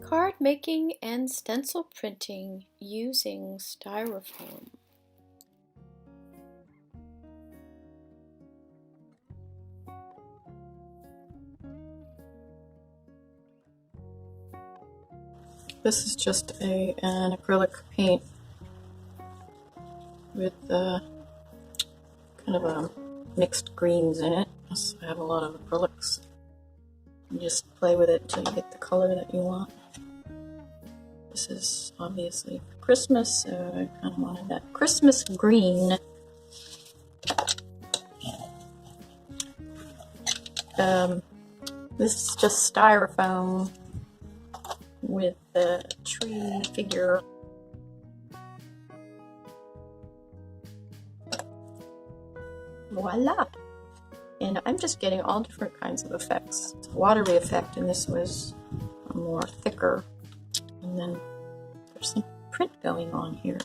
Card making and stencil printing using styrofoam. This is just an acrylic paint with kind of a mixed greens in it. So I have a lot of acrylics. You just play with it until you get the color that you want. This is obviously for Christmas, so I kind of wanted that Christmas green. This is just styrofoam with the tree figure. Voila! And I'm just getting all different kinds of effects. It's a watery effect, and this was a more thicker. And then there's some print going on here.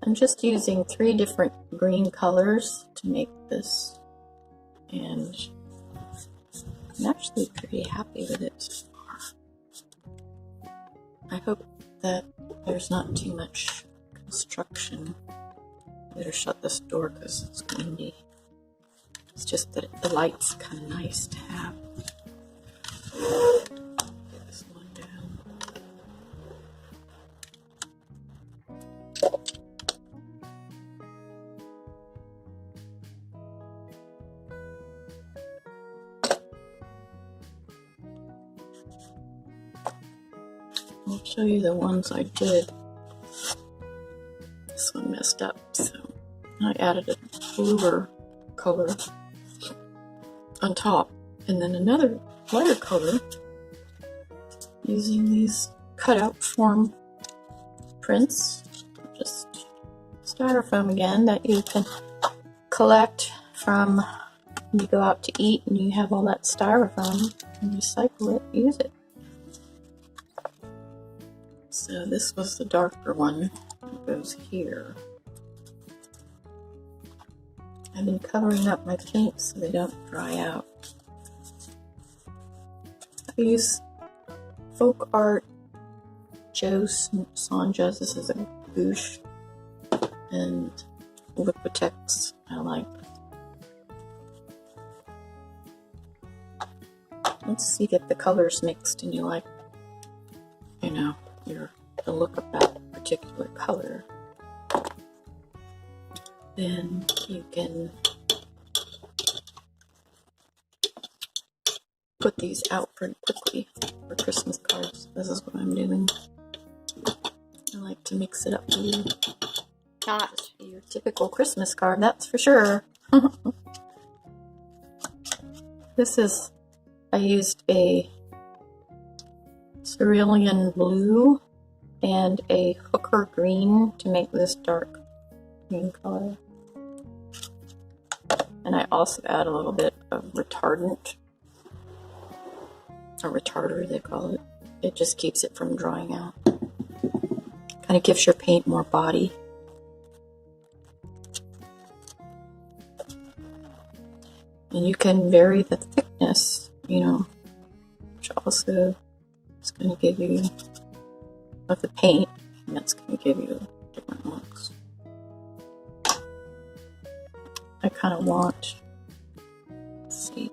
I'm just using 3 different green colors to make this, and I'm actually pretty happy with it so far. I hope that there's not too much construction. Better shut this door because it's windy. It's just that the light's kind of nice to have. Get this one down. I'll show you the ones I did. This one messed up, so I added a bluer color on top, and then another lighter color using these cutout form prints, just styrofoam again, that you can collect from when you go out to eat and you have all that styrofoam and recycle it, use it. So this was the darker one that goes here. I've been covering up my paints so they don't dry out. I use Folk Art Joe Sanja's. This is a gouache, and Liquitex I like. Let's see, get the colors mixed and you like, you know, the look of that particular color. Then you can put these out pretty quickly for Christmas cards. This is what I'm doing. I like to mix it up a little. Not your typical Christmas card, that's for sure. This is, I used a cerulean blue and a hooker green to make this dark green color. And I also add a little bit of retardant, a retarder they call it. It just keeps it from drying out. Kind of gives your paint more body. And you can vary the thickness, you know, which also is going to give you, of the paint, and that's going to give you different looks. I kind of want, let's see,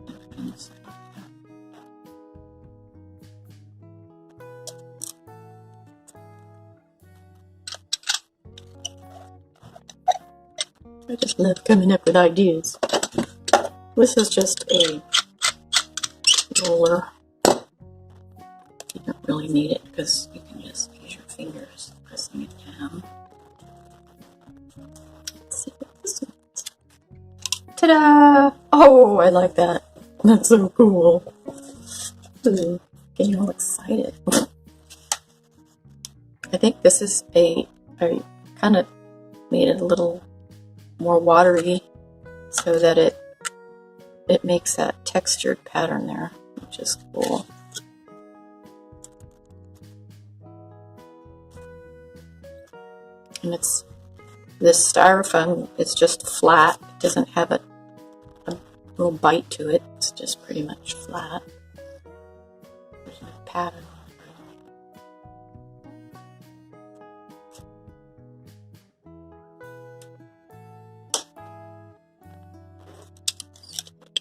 I just love coming up with ideas. This is just a roller. You don't really need it because you can just use your fingers pressing it down. Let's see what this one is. Ta-da! Oh, I like that. That's so cool. Ooh, getting all excited. I think this is I kind of made it a little more watery so that it makes that textured pattern there, which is cool. And it's, this styrofoam is just flat. It doesn't have a little bite to it. It's just pretty much flat. There's no pattern on it.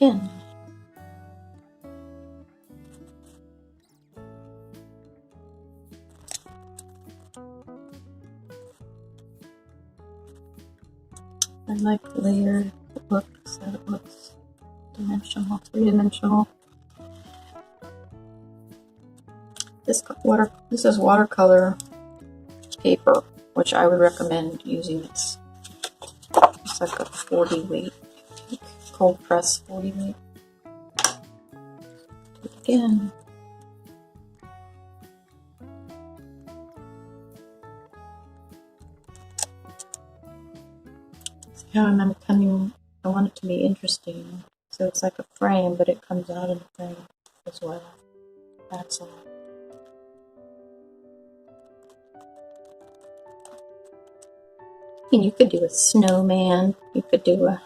again. I like the layered look so it looks dimensional, three-dimensional. This is watercolor paper, which I would recommend using this. It's like a 40 weight, cold press 40 weight. Do it again. See how I'm intending, I want it to be interesting. So it's like a frame, but it comes out in a frame as well. That's all. I mean, you could do a snowman. You could do a,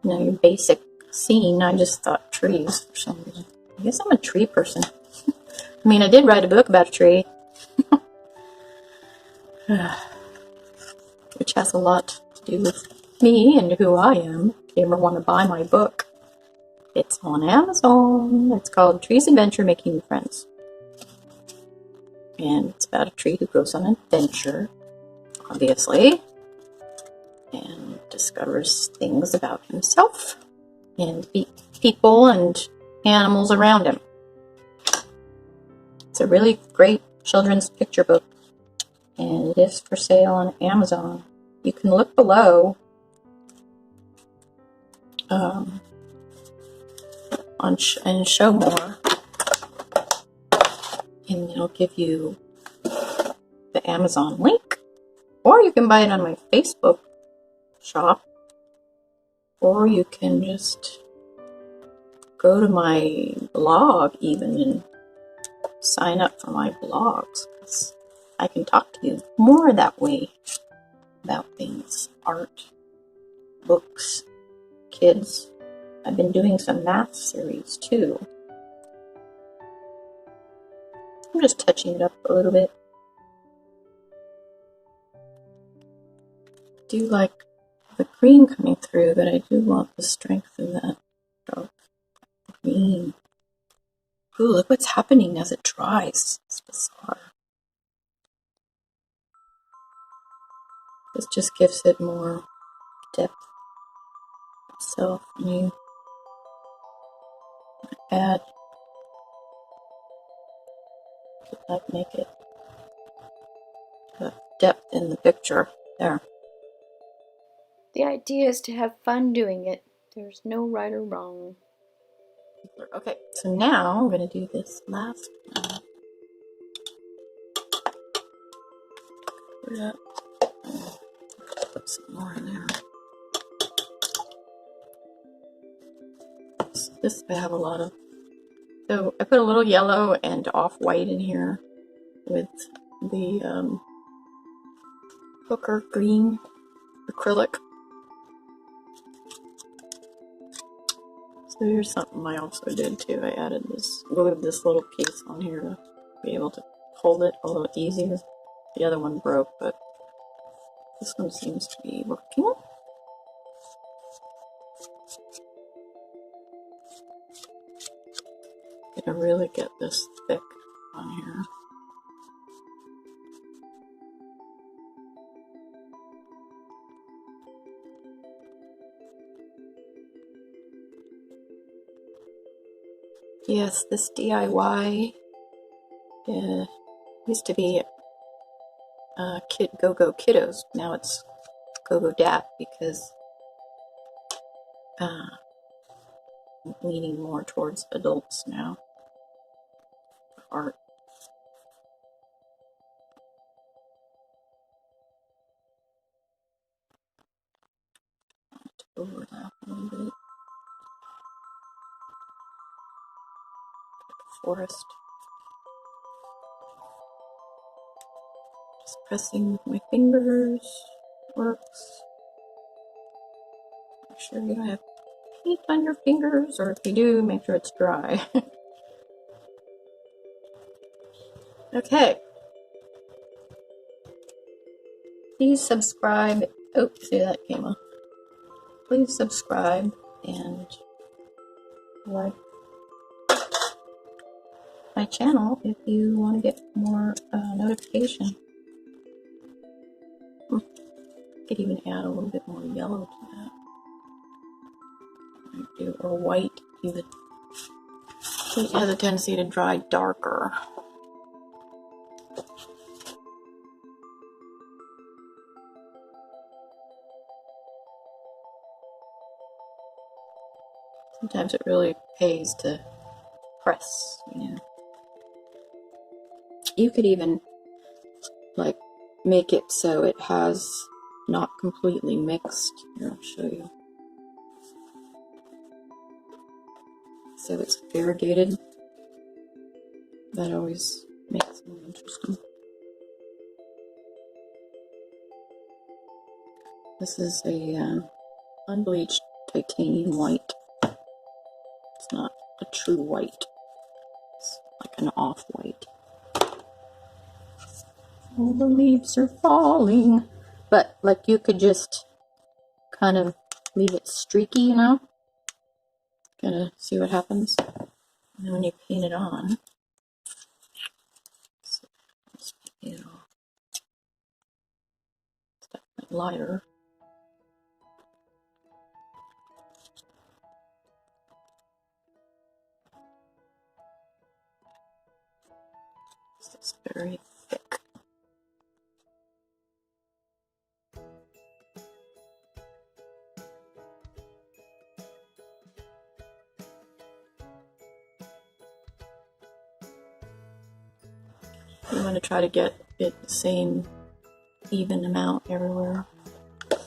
your basic scene. I just thought trees for some reason. I guess I'm a tree person. I mean, I did write a book about a tree, which has a lot to do with me and who I am. If you ever want to buy my book, it's on Amazon. It's called Trees Adventure Making New Friends. And it's about a tree who goes on an adventure, obviously, and discovers things about himself and people and animals around him. It's a really great children's picture book, and it is for sale on Amazon. You can look below and show more, and it'll give you the Amazon link, or you can buy it on my Facebook shop, or you can just go to my blog even and sign up for my blogs. I can talk to you more that way about things, art, books, kids. I've been doing some math series too. I'm just touching it up a little bit. I do like the green coming through, but I do want the strength of that dark green. Ooh, look what's happening as it dries. It's bizarre. This just gives it more depth itself. I mean, add, like, make it depth in the picture there. The idea is to have fun doing it. There's no right or wrong. Okay, so now I'm going to do this last one. Put some more in there. So this I have a lot of. So I put a little yellow and off-white in here with the Hooker green acrylic. So here's something I also did too. I added this, glued this little piece on here to be able to hold it a little easier. The other one broke, but this one seems to be working. Gonna really get this thick on here. Yes, this DIY used to be Kid Go-Go Kiddos. Now it's Go-Go Dad because I'm leaning more towards adults now for art. Overlap a little bit. Forest. Just pressing with my fingers works. Make sure you don't have paint on your fingers, or if you do, make sure it's dry. Okay. Please subscribe. Oh, see, that came off. Please subscribe and like my channel if you want to get more notification. Could even add a little bit more yellow to that. I do, or white even. It has a tendency to dry darker. Sometimes it really pays to press, you know. You could even like make it so it has not completely mixed. Here, I'll show you. So it's variegated. That always makes it interesting. This is a unbleached titanium white. It's not a true white. It's like an off-white. All the leaves are falling. But like you could just kind of leave it streaky, you know? Gonna see what happens. And then when you paint it on, so let's paint it off. It's definitely lighter. It's very thick. You want to try to get it the same even amount everywhere. So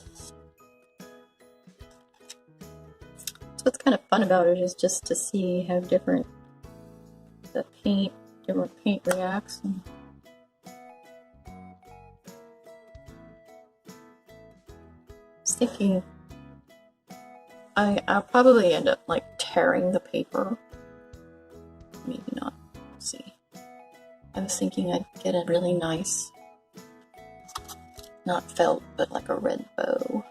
what's kind of fun about it is just to see how different different paint reacts. And I was thinking I'll probably end up like tearing the paper. Maybe not. Let's see. I was thinking I'd get a really nice, not felt, but like a red bow.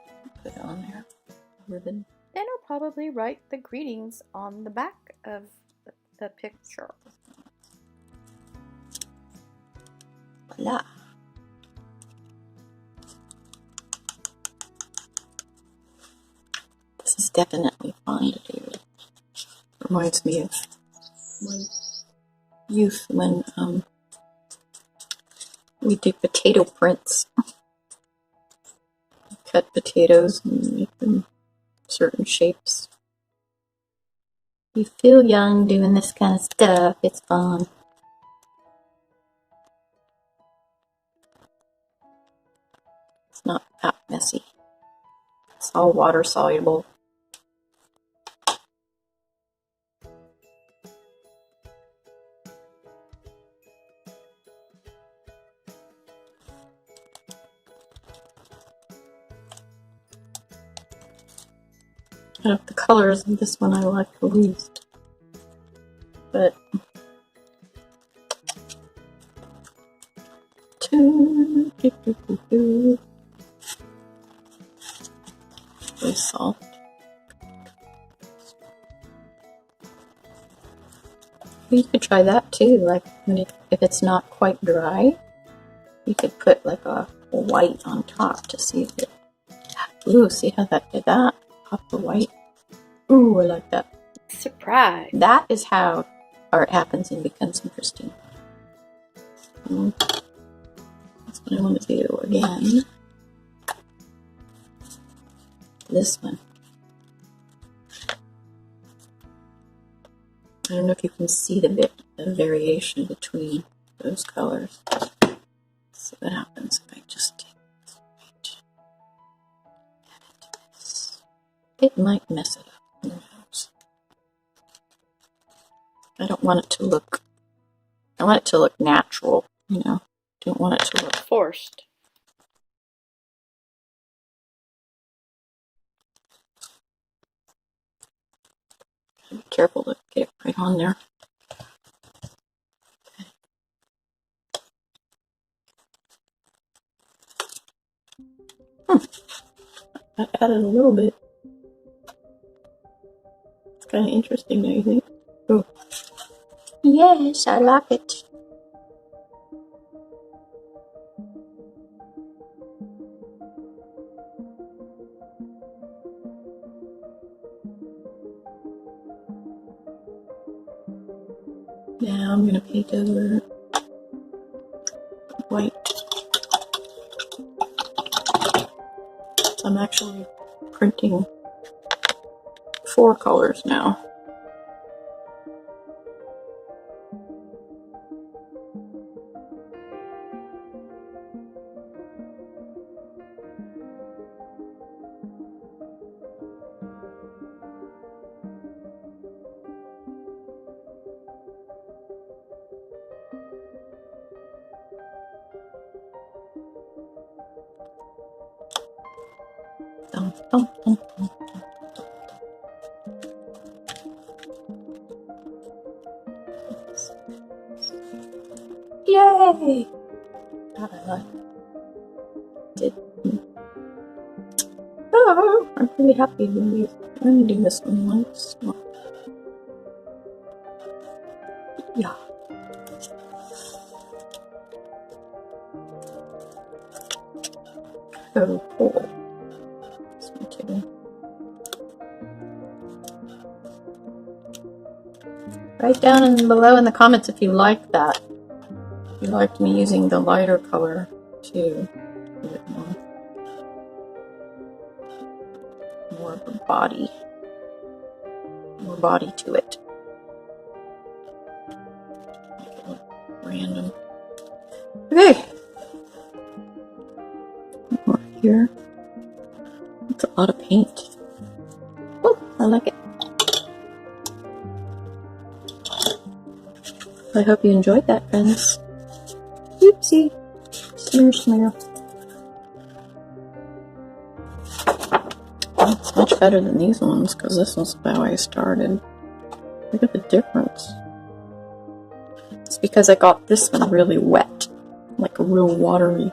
Put it on there. A ribbon. Then I'll probably write the greetings on the back of the picture. Voila. This is definitely fun to do. Reminds me of my youth when we did potato prints. Cut potatoes and make them certain shapes. You feel young doing this kind of stuff. It's fun. It's not that messy. It's all water soluble. Out of the colors, this one I like the least. But really soft. You could try that too. Like if it's not quite dry, you could put like a white on top to see if it. Ooh, see how that did that? Pop the white. Ooh, I like that. Surprise! That is how art happens and becomes interesting. That's what I want to do again. This one. I don't know if you can see the variation between those colors. Let's see what happens if I just take this white. It might mess it up. Who knows? I don't want it to look. I want it to look natural. You know, don't want it to look Forced. Be careful to get it right on there. I added a little bit. kind of interesting, don't you think? Oh. Yes, I like it. Now I'm going to paint over white. I'm actually printing 4 colors now. Dum, dum, dum, dum. Yay! God, I like it. Oh, I'm really happy with these. I'm going to do this one once. Yeah. So cool. This one too. Write down below in the comments if you like that. If you liked me using the lighter color too. A bit more of a body. More body to it. Make it look random. Okay. More here. That's a lot of paint. Oh, I like it. I hope you enjoyed that, friends. Oopsie. Smear, smear. It's much better than these ones because this was how I started. Look at the difference. It's because I got this one really wet, like a real watery.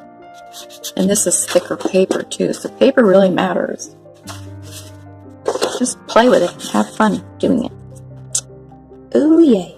And this is thicker paper too, so paper really matters. Just play with it and have fun doing it. Ooh, yay.